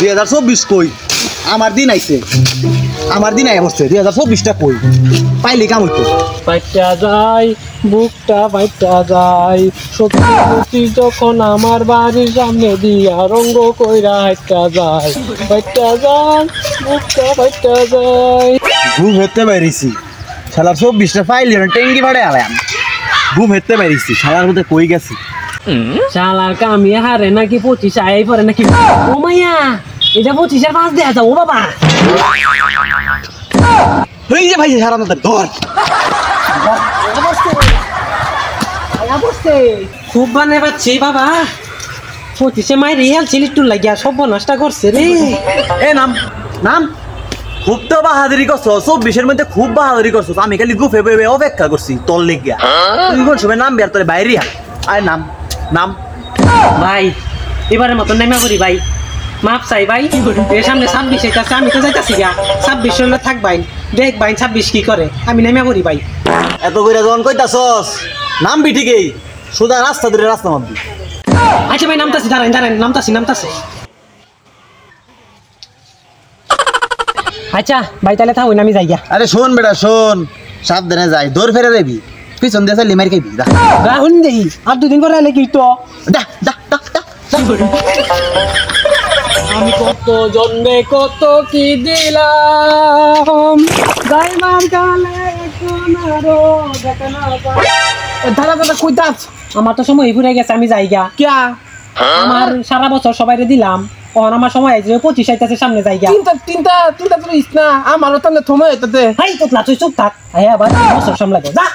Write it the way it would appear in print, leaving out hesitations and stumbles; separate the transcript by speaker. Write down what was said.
Speaker 1: 2024 কই আমার দিন আইছে আমার দিন আই বসছে 2024টা কই পাইলি কাম হইতো
Speaker 2: ফাইটা যায় বুকটা ফাইটা যায় সত্যি যখন আমার বাড়ির সামনে দিয়া রঙ্গ কইরা হাইটা যায় ফাইটা যায় বুকটা ফাইটা যায়
Speaker 1: ঘুম হেতে বাইরিছি শালার 24টা পাইলি না টেঙ্গি ভাড়ে আলাম ঘুম হেতে বাইরিছি শালার মধ্যে কই গেছি
Speaker 2: শালার কামি হারে নাকি 25 আই পরে নাকি ও মাইয়া এটা 25 এর পাঁচ দেয়া যাও ও বাবা
Speaker 1: এই যে ভাই সারা মধ্যে ধর
Speaker 2: খুব বানে পাচ্ছি বাবা 25 মাই রিয়াল সিলিটু লাগিয়া সব নষ্ট করছে রে
Speaker 1: এ নাম নাম খুব তো বাহাদুরি করছো 24 মধ্যে খুব বাহাদুরি করছো আমি খালি গুফে বেবে অপেক্ষা করছি তোর লেগিয়া তুই কোন সময় নাম বের তোর বাইরে আয় নাম নাম
Speaker 2: ভাই এবারে মতন নেমে করি ভাই মাপ চাই ভাই এর সামনে 26 এটা আমি তো যাইতাছি গা 26 হলে থাক ভাই দেখ ভাই 26 কি করে আমি নেমে করি ভাই
Speaker 1: এত কইরা যখন কইতাছস নামবি ঠিকই সোজা রাস্তা ধরে রাস্তা মারবি
Speaker 2: আচ্ছা ভাই নামতাছি দাঁড়ান দাঁড়ান নামতাছি আচ্ছা ভাই তাহলে থাকুন আমি যাই গা
Speaker 1: আরে শোন বেটা শোন সাবধানে যাই দৌড় ফেরে যাবি পিছন দিয়ে চাইলে মার খাইবি
Speaker 2: রাহুন দেই আর দুদিন পরে এলে কি তো
Speaker 1: দা দা দা দা
Speaker 2: আমি কত জন্মে কত কি দিলাম যাইবার কালে এখন আরো দেখা না দাদা দাদা কই যাস আমার তো সময় ঘুরে গেছে আমি যাই গা কিয়া আমার সারা বছর সবাইরে দিলাম এখন আমার সময় আইছে 25 আইতাছে সামনে যাই গা তিনটা তো ইস না আমারও তাহলে সময় হইতাছে হাই তোতলা তুই চুপ থাক আয় আবার বছর সামনে লাগে যা